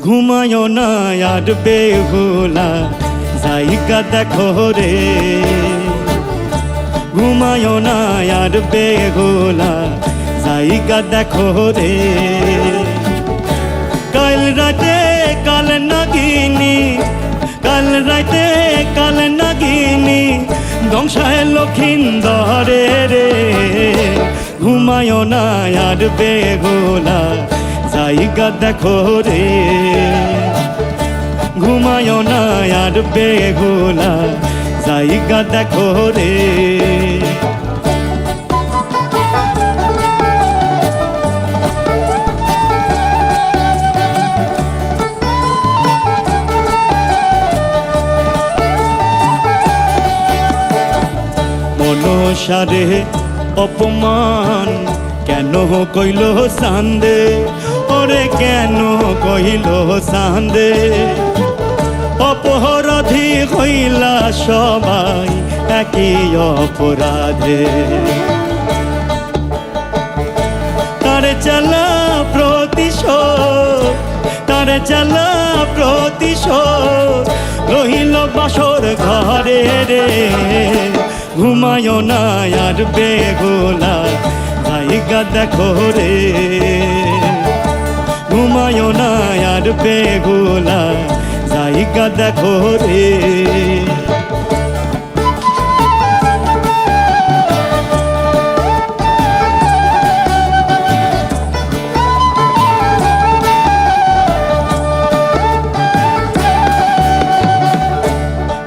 ঘুমায়ো না আর বেহুলা জায়গা দেখো রে, ঘুমায়ো না আর বেহুলা জায়গা দেখো রে। কাল রাতে কাল নাগিনী, কাল রাতে কাল নাগিনী ধ্বংসায় লক্ষিন্দরে রে। ঘুমায়ো না আর বেহুলা জায়গা দেখো রে, ঘুমায়ো না আর বেহুলা জায়গা দেখো রে। মনসারে অপমান কেন কইল সান্দে, ওরে কেন কইল সান্দে। অপরাধী হইলা সবাই একই অপরাধে, তারে চালা প্রতিশোধ, তারে চালা প্রতিশোধ রহিল বাসর ঘরে রে। ঘুমায়ো না আর বেহুলা জায়গা দেখো রে, ঘুমায়ো না আর বেহুলা জায়গা দেখো রে।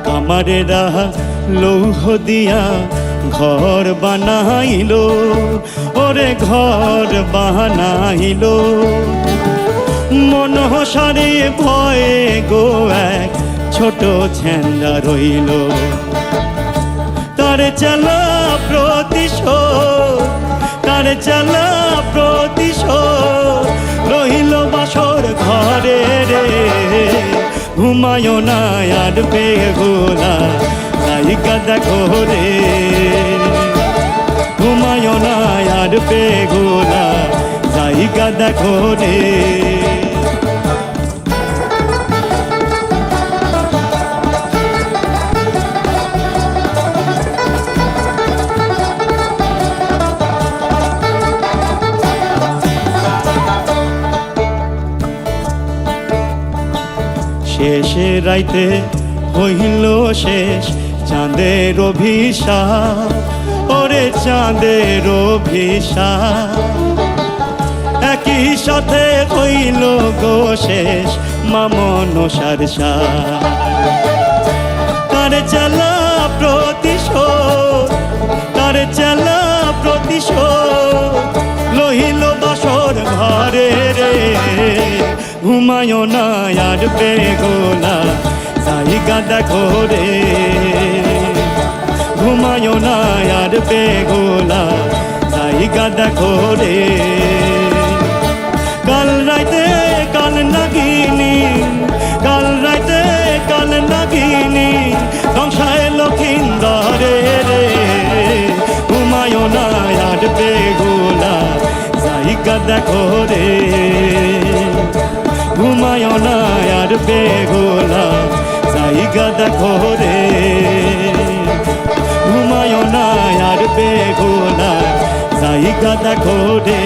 কামারেরা লৌহ দিয়া ঘর বানাইলো, ওরে ঘর বানাইলো। মনসারে ভয়ে গো এক ছোট ছেন্দা রইল, তারে চালা প্রতিশোধ, তারে চালা প্রতিশোধ রহিল বাসর ঘরে রে। ঘুমায়ো না আর বেহুলা জায়গা দেখো রে, ঘুমায়ো না আর বেহুলা জায়গা দেখো রে। শেষে রাইতে হইল শেষ চাঁদের অভিশাপ, ওরে চাঁদের অভিশাপ। একই সাথে হইল গো শেষ মা মনসার সাপ। তারে চালা প্রতিশোধ, তারে চালা প্রতিশোধ লহিল বাসর ঘরে রে। ঘুমায়ো না আর বেহুলা জায়গা দেখো রে, ঘুমায়ো না আর বেহুলা জায়গা দেখো রে। কাল রাতে কাল নাগিনী, কাল রাতে কাল নাগিনী ধ্বংসায় লক্ষিন্দরে রে। ঘুমায়ো না আর বেহুলা জায়গা দেখো রে, ঘুমায়ো না আর বেহুলা জায়গা দেখো রে, ঘুমায়ো না আর বেহুলা জায়গা দেখো রে।